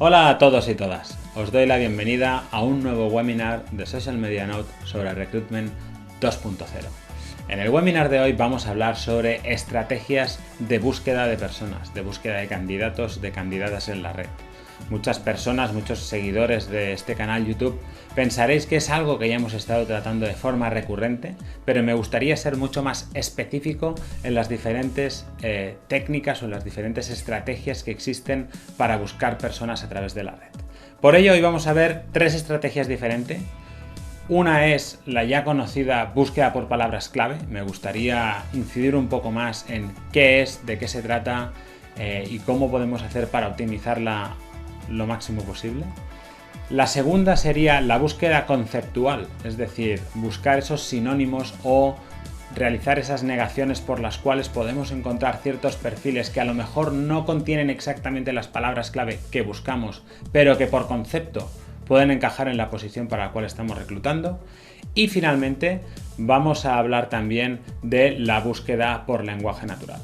Hola a todos y todas, os doy la bienvenida a un nuevo webinar de Social Media Note sobre Recruitment 2.0. En el webinar de hoy vamos a hablar sobre estrategias de búsqueda de personas, de búsqueda de candidatos, de candidatas en la red. Muchas personas, muchos seguidores de este canal YouTube pensaréis que es algo que ya hemos estado tratando de forma recurrente, pero me gustaría ser mucho más específico en las diferentes técnicas o en las diferentes estrategias que existen para buscar personas a través de la red. Por ello hoy vamos a ver tres estrategias diferentes. Una es la ya conocida búsqueda por palabras clave. Me gustaría incidir un poco más en qué es, de qué se trata y cómo podemos hacer para optimizarla lo máximo posible. La segunda sería la búsqueda conceptual, es decir, buscar esos sinónimos o realizar esas negaciones por las cuales podemos encontrar ciertos perfiles que a lo mejor no contienen exactamente las palabras clave que buscamos, pero que por concepto pueden encajar en la posición para la cual estamos reclutando. Y finalmente vamos a hablar también de la búsqueda por lenguaje natural.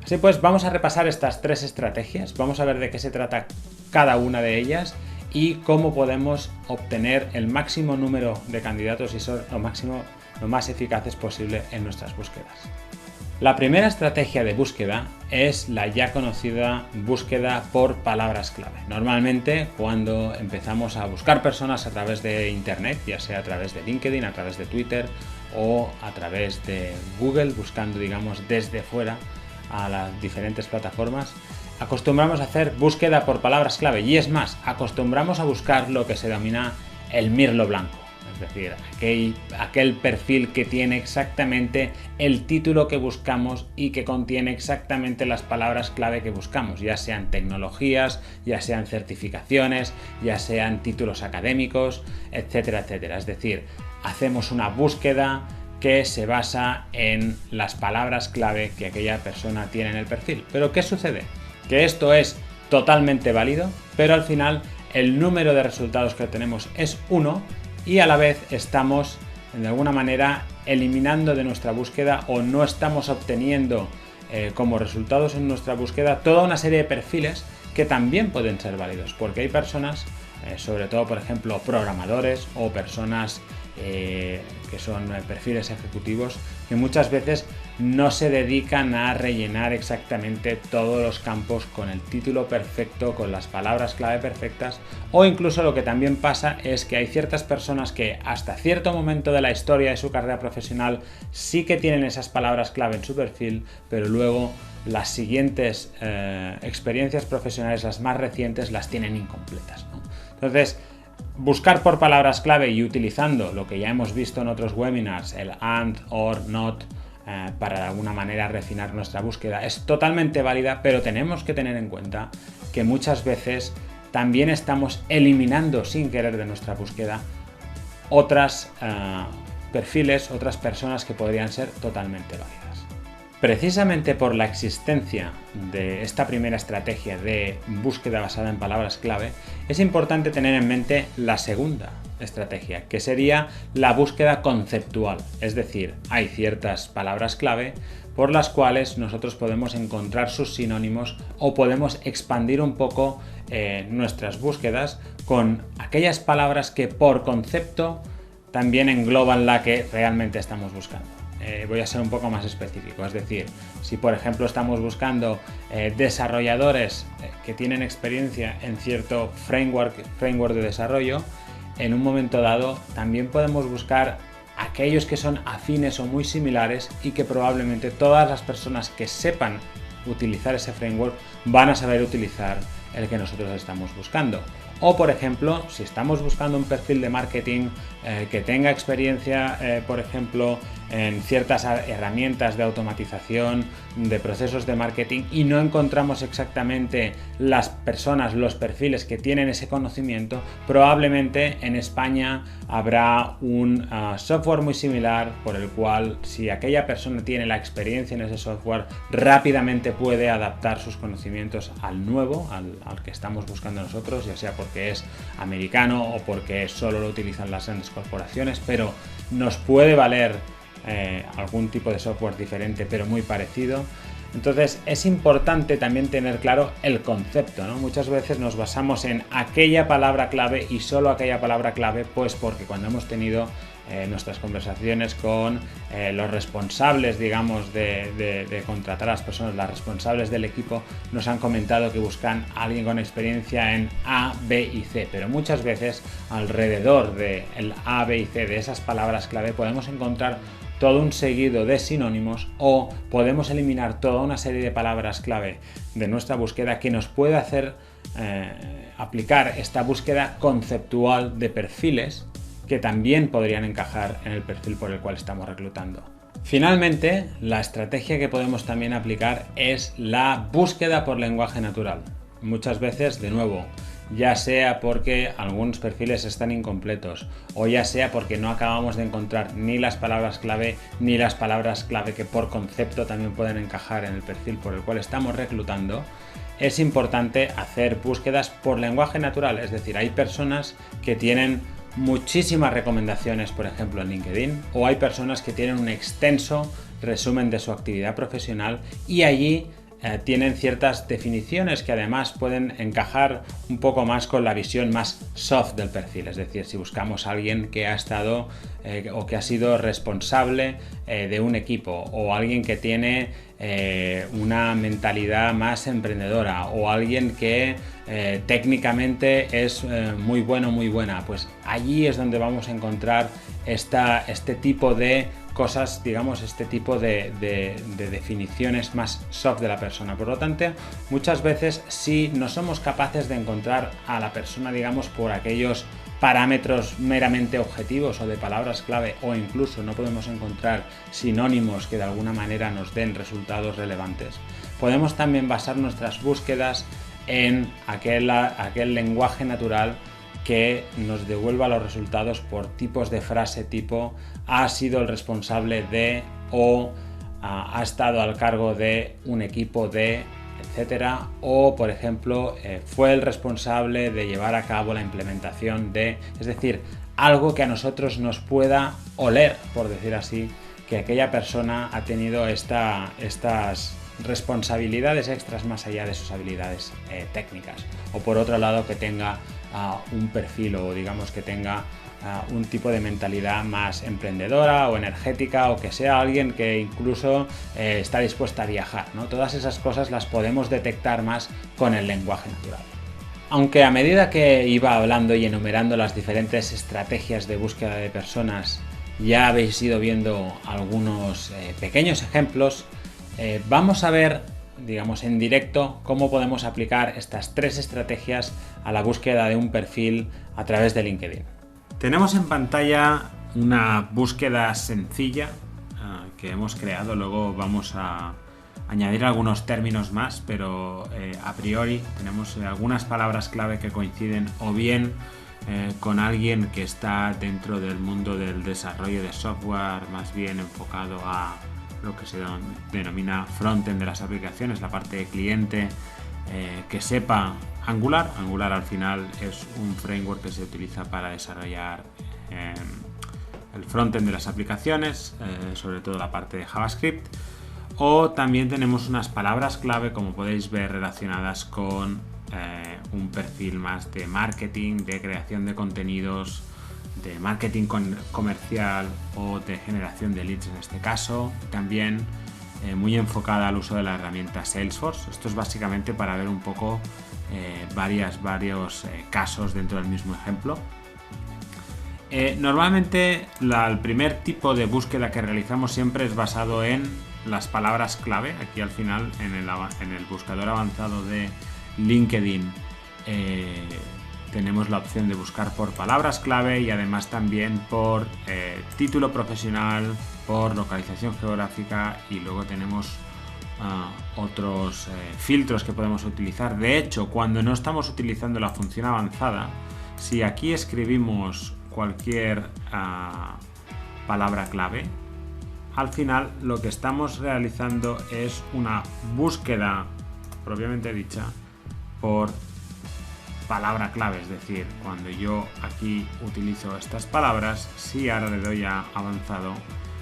Así pues, vamos a repasar estas tres estrategias, vamos a ver de qué se trata cada una de ellas y cómo podemos obtener el máximo número de candidatos y ser lo más eficaces posible en nuestras búsquedas. La primera estrategia de búsqueda es la ya conocida búsqueda por palabras clave. Normalmente cuando empezamos a buscar personas a través de internet, ya sea a través de LinkedIn, a través de Twitter o a través de Google, buscando digamos desde fuera a las diferentes plataformas, acostumbramos a hacer búsqueda por palabras clave y es más, acostumbramos a buscar lo que se denomina el mirlo blanco, es decir, aquel perfil que tiene exactamente el título que buscamos y que contiene exactamente las palabras clave que buscamos, ya sean tecnologías, ya sean certificaciones, ya sean títulos académicos, etcétera, etcétera. Es decir, hacemos una búsqueda que se basa en las palabras clave que aquella persona tiene en el perfil. Pero ¿qué sucede? Que esto es totalmente válido, pero al final el número de resultados que tenemos es 1 y a la vez estamos de alguna manera eliminando de nuestra búsqueda o no estamos obteniendo como resultados en nuestra búsqueda toda una serie de perfiles que también pueden ser válidos, porque hay personas, sobre todo por ejemplo programadores o personas que son perfiles ejecutivos, que muchas veces no se dedican a rellenar exactamente todos los campos con el título perfecto, con las palabras clave perfectas, o incluso lo que también pasa es que hay ciertas personas que hasta cierto momento de la historia de su carrera profesional sí que tienen esas palabras clave en su perfil, pero luego las siguientes experiencias profesionales, las más recientes, las tienen incompletas, ¿no? Entonces, buscar por palabras clave y utilizando lo que ya hemos visto en otros webinars, el and, or, not, para de alguna manera refinar nuestra búsqueda, es totalmente válida, pero tenemos que tener en cuenta que muchas veces también estamos eliminando sin querer de nuestra búsqueda otras perfiles, otras personas que podrían ser totalmente válidas. Precisamente por la existencia de esta primera estrategia de búsqueda basada en palabras clave, es importante tener en mente la segunda estrategia, que sería la búsqueda conceptual. Es decir, hay ciertas palabras clave por las cuales nosotros podemos encontrar sus sinónimos o podemos expandir un poco nuestras búsquedas con aquellas palabras que por concepto también engloban la que realmente estamos buscando. Voy a ser un poco más específico, es decir, si por ejemplo estamos buscando desarrolladores que tienen experiencia en cierto framework de desarrollo, en un momento dado también podemos buscar aquellos que son afines o muy similares y que probablemente todas las personas que sepan utilizar ese framework van a saber utilizar el que nosotros estamos buscando. O por ejemplo, si estamos buscando un perfil de marketing que tenga experiencia, por ejemplo, en ciertas herramientas de automatización de procesos de marketing y no encontramos exactamente las personas, los perfiles que tienen ese conocimiento, probablemente en España habrá un software muy similar por el cual si aquella persona tiene la experiencia en ese software rápidamente puede adaptar sus conocimientos al nuevo, al que estamos buscando nosotros, ya sea porque es americano o porque solo lo utilizan las grandes corporaciones, pero nos puede valer algún tipo de software diferente pero muy parecido. Entonces es importante también tener claro el concepto, ¿no? Muchas veces nos basamos en aquella palabra clave y solo aquella palabra clave, pues porque cuando hemos tenido nuestras conversaciones con los responsables, digamos, de contratar a las personas, las responsables del equipo, nos han comentado que buscan a alguien con experiencia en A, B y C, pero muchas veces alrededor del A, B y C, de esas palabras clave, podemos encontrar todo un seguido de sinónimos o podemos eliminar toda una serie de palabras clave de nuestra búsqueda que nos puede hacer aplicar esta búsqueda conceptual de perfiles que también podrían encajar en el perfil por el cual estamos reclutando. Finalmente, la estrategia que podemos también aplicar es la búsqueda por lenguaje natural. Muchas veces, de nuevo, ya sea porque algunos perfiles están incompletos o ya sea porque no acabamos de encontrar ni las palabras clave ni las palabras clave que por concepto también pueden encajar en el perfil por el cual estamos reclutando, es importante hacer búsquedas por lenguaje natural. Es decir, hay personas que tienen muchísimas recomendaciones, por ejemplo, en LinkedIn, o hay personas que tienen un extenso resumen de su actividad profesional y allí tienen ciertas definiciones que además pueden encajar un poco más con la visión más soft del perfil. Es decir, si buscamos a alguien que ha estado o que ha sido responsable de un equipo, o alguien que tiene una mentalidad más emprendedora, o alguien que técnicamente es muy bueno, muy buena, pues allí es donde vamos a encontrar este tipo de cosas, digamos, este tipo de definiciones más soft de la persona. Por lo tanto, muchas veces si no somos capaces de encontrar a la persona, digamos, por aquellos parámetros meramente objetivos o de palabras clave, o incluso no podemos encontrar sinónimos que de alguna manera nos den resultados relevantes, podemos también basar nuestras búsquedas en aquel lenguaje natural que nos devuelva los resultados por tipos de frase tipo ha sido el responsable de, o ha estado al cargo de un equipo de, etcétera, o por ejemplo fue el responsable de llevar a cabo la implementación de, es decir, algo que a nosotros nos pueda oler, por decir así, que aquella persona ha tenido estas responsabilidades extras más allá de sus habilidades técnicas, o por otro lado que tenga un perfil, o digamos que tenga un tipo de mentalidad más emprendedora o energética, o que sea alguien que incluso está dispuesta a viajar, ¿no? Todas esas cosas las podemos detectar más con el lenguaje natural. Aunque a medida que iba hablando y enumerando las diferentes estrategias de búsqueda de personas, ya habéis ido viendo algunos pequeños ejemplos, vamos a ver, digamos, en directo cómo podemos aplicar estas tres estrategias a la búsqueda de un perfil a través de LinkedIn. Tenemos en pantalla una búsqueda sencilla que hemos creado. Luego vamos a añadir algunos términos más, pero a priori tenemos algunas palabras clave que coinciden o bien con alguien que está dentro del mundo del desarrollo de software, más bien enfocado a lo que se denomina frontend de las aplicaciones, la parte de cliente, que sepa Angular. Angular al final es un framework que se utiliza para desarrollar el frontend de las aplicaciones, sobre todo la parte de JavaScript. O también tenemos unas palabras clave, como podéis ver, relacionadas con un perfil más de marketing, de creación de contenidos, de marketing comercial o de generación de leads en este caso. También muy enfocada al uso de la herramienta Salesforce. Esto es básicamente para ver un poco varios casos dentro del mismo ejemplo. Normalmente el primer tipo de búsqueda que realizamos siempre es basado en las palabras clave. Aquí al final en el buscador avanzado de LinkedIn tenemos la opción de buscar por palabras clave y además también por título profesional, por localización geográfica, y luego tenemos otros filtros que podemos utilizar. De hecho, cuando no estamos utilizando la función avanzada, si aquí escribimos cualquier palabra clave, al final lo que estamos realizando es una búsqueda propiamente dicha por palabra clave. Es decir, cuando yo aquí utilizo estas palabras, si ahora le doy a avanzado,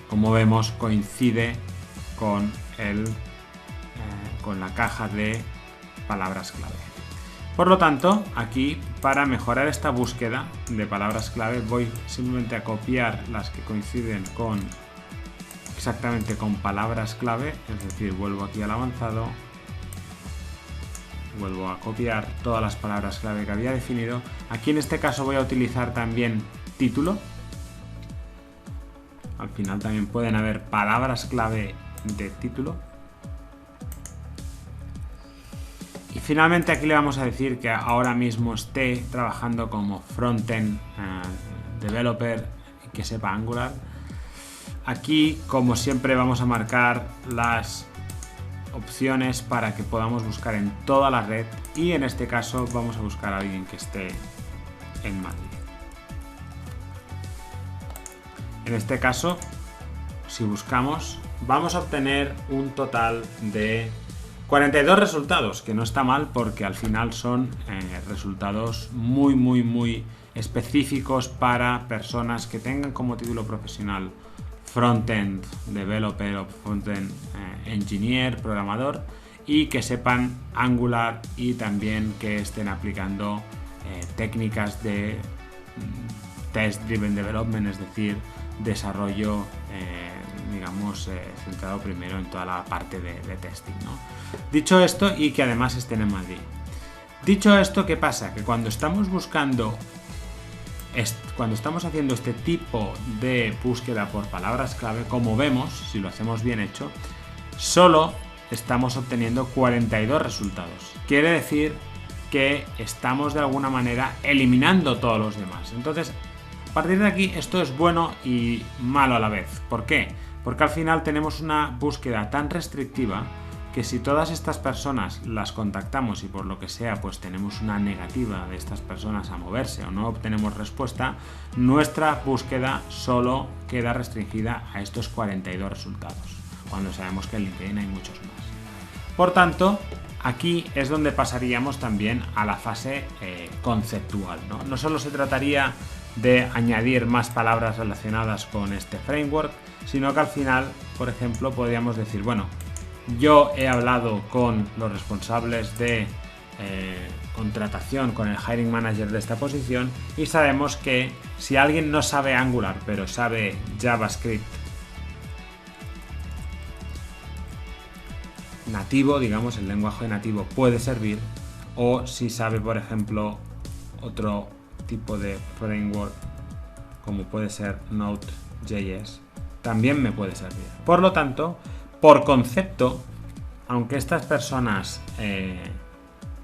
como vemos, coincide con el con la caja de palabras clave. Por lo tanto, aquí para mejorar esta búsqueda de palabras clave voy simplemente a copiar las que coinciden con exactamente con palabras clave, es decir, vuelvo aquí al avanzado, vuelvo a copiar todas las palabras clave que había definido. Aquí en este caso voy a utilizar también título. Al final también pueden haber palabras clave de título. Y finalmente aquí le vamos a decir que ahora mismo esté trabajando como frontend developer y que sepa Angular. Aquí, como siempre, vamos a marcar las opciones para que podamos buscar en toda la red, y en este caso vamos a buscar a alguien que esté en Madrid. En este caso, si buscamos, vamos a obtener un total de 42 resultados, que no está mal porque al final son resultados muy específicos para personas que tengan como título profesional frontend developer o frontend engineer, programador, y que sepan Angular y también que estén aplicando técnicas de test driven development, es decir, desarrollo centrado primero en toda la parte de testing, ¿no? Dicho esto, y que además estén en Madrid. Dicho esto, ¿qué pasa? Que cuando estamos haciendo este tipo de búsqueda por palabras clave, como vemos, si lo hacemos bien hecho, solo estamos obteniendo 42 resultados. Quiere decir que estamos de alguna manera eliminando todos los demás. Entonces, a partir de aquí, esto es bueno y malo a la vez. ¿Por qué? Porque al final tenemos una búsqueda tan restrictiva que si todas estas personas las contactamos y por lo que sea pues tenemos una negativa de estas personas a moverse o no obtenemos respuesta, nuestra búsqueda solo queda restringida a estos 42 resultados, cuando sabemos que en LinkedIn hay muchos más. Por tanto, aquí es donde pasaríamos también a la fase conceptual, ¿no? No solo se trataría de añadir más palabras relacionadas con este framework, sino que al final, por ejemplo, podríamos decir, bueno, yo he hablado con los responsables de contratación, con el hiring manager de esta posición, y sabemos que si alguien no sabe Angular pero sabe JavaScript nativo, digamos, el lenguaje nativo puede servir, o si sabe, por ejemplo, otro tipo de framework como puede ser Node.js, también me puede servir. Por lo tanto, por concepto, aunque estas personas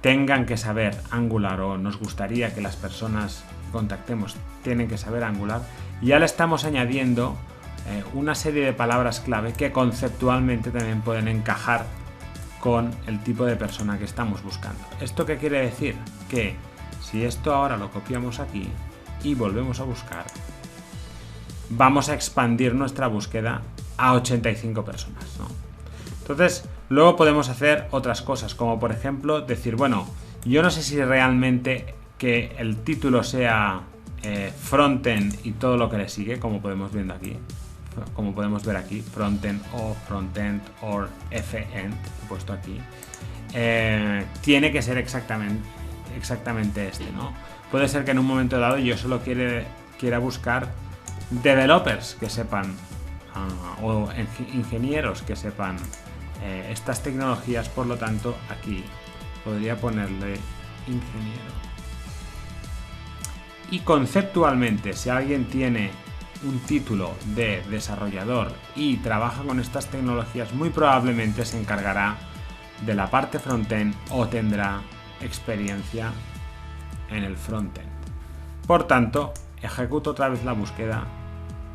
tengan que saber Angular, o nos gustaría que las personas que contactemos tienen que saber Angular, ya le estamos añadiendo una serie de palabras clave que conceptualmente también pueden encajar con el tipo de persona que estamos buscando. ¿Esto qué quiere decir? Que si esto ahora lo copiamos aquí y volvemos a buscar, vamos a expandir nuestra búsqueda a 85 personas, ¿no? Entonces, luego podemos hacer otras cosas, como por ejemplo decir, bueno, yo no sé si realmente que el título sea frontend y todo lo que le sigue, como podemos ver aquí, frontend o fn, he puesto aquí, tiene que ser exactamente este, ¿no? Puede ser que en un momento dado yo solo quiera buscar developers que sepan o ingenieros que sepan estas tecnologías. Por lo tanto, aquí podría ponerle ingeniero. Y conceptualmente, si alguien tiene un título de desarrollador y trabaja con estas tecnologías, muy probablemente se encargará de la parte frontend o tendrá experiencia en el frontend. Por tanto, ejecuto otra vez la búsqueda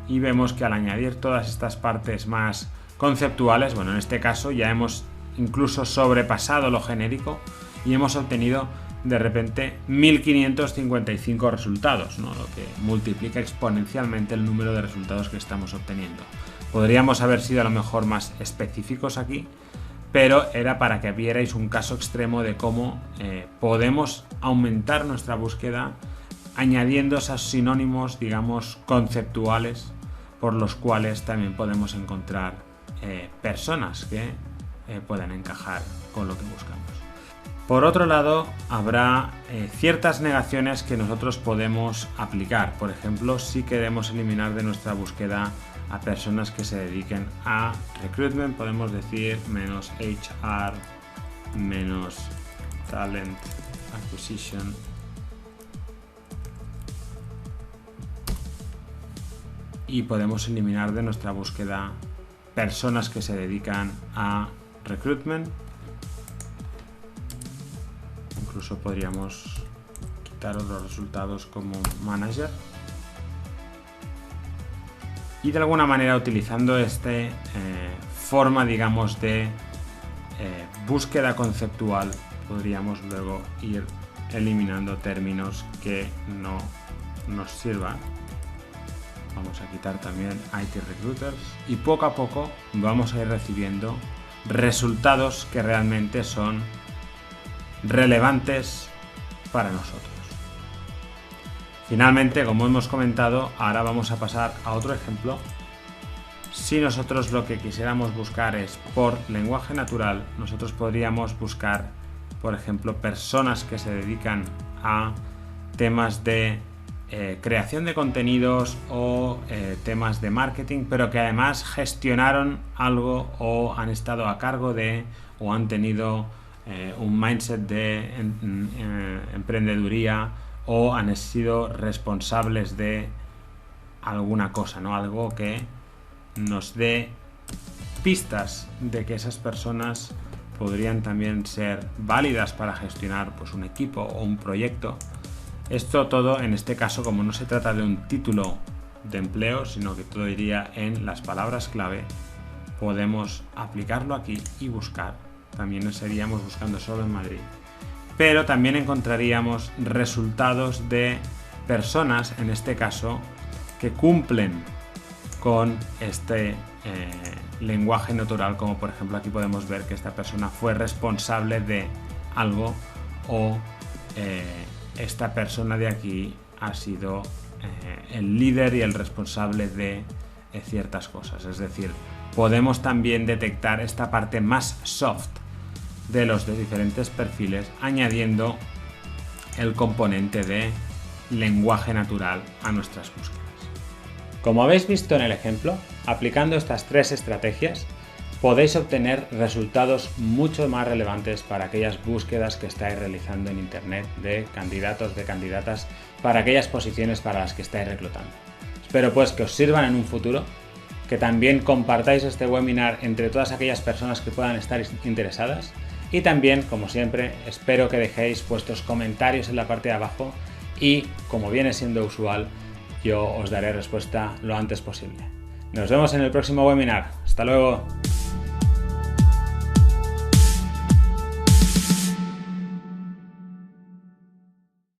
y vemos que al añadir todas estas partes más conceptuales, bueno, en este caso ya hemos incluso sobrepasado lo genérico y hemos obtenido de repente 1555 resultados, ¿no? Lo que multiplica exponencialmente el número de resultados que estamos obteniendo. Podríamos haber sido a lo mejor más específicos aquí, pero era para que vierais un caso extremo de cómo podemos aumentar nuestra búsqueda añadiendo esos sinónimos, digamos, conceptuales, por los cuales también podemos encontrar personas que puedan encajar con lo que buscamos. Por otro lado, habrá ciertas negaciones que nosotros podemos aplicar. Por ejemplo, si queremos eliminar de nuestra búsqueda a personas que se dediquen a recruitment, podemos decir -HR, -talent acquisition. Y podemos eliminar de nuestra búsqueda personas que se dedican a recruitment. Incluso podríamos quitar otros resultados como manager. Y de alguna manera, utilizando esta forma, digamos, de búsqueda conceptual, podríamos luego ir eliminando términos que no nos sirvan. Vamos a quitar también IT Recruiters y poco a poco vamos a ir recibiendo resultados que realmente son relevantes para nosotros. Finalmente, como hemos comentado, ahora vamos a pasar a otro ejemplo. Si nosotros lo que quisiéramos buscar es por lenguaje natural, nosotros podríamos buscar, por ejemplo, personas que se dedican a temas de creación de contenidos o temas de marketing, pero que además gestionaron algo o han estado a cargo de o han tenido un mindset de emprendeduría o han sido responsables de alguna cosa, ¿no? Algo que nos dé pistas de que esas personas podrían también ser válidas para gestionar pues, un equipo o un proyecto. Esto todo, en este caso, como no se trata de un título de empleo, sino que todo iría en las palabras clave, podemos aplicarlo aquí y buscar. También seríamos buscando solo en Madrid. Pero también encontraríamos resultados de personas, en este caso, que cumplen con este lenguaje natural, como por ejemplo aquí podemos ver que esta persona fue responsable de algo o esta persona de aquí ha sido el líder y el responsable de ciertas cosas. Es decir, podemos también detectar esta parte más soft de los diferentes perfiles añadiendo el componente de lenguaje natural a nuestras búsquedas. Como habéis visto en el ejemplo, aplicando estas tres estrategias podéis obtener resultados mucho más relevantes para aquellas búsquedas que estáis realizando en internet de candidatos, de candidatas, para aquellas posiciones para las que estáis reclutando. Espero pues que os sirvan en un futuro, que también compartáis este webinar entre todas aquellas personas que puedan estar interesadas y también, como siempre, espero que dejéis vuestros comentarios en la parte de abajo y, como viene siendo usual, yo os daré respuesta lo antes posible. Nos vemos en el próximo webinar. ¡Hasta luego!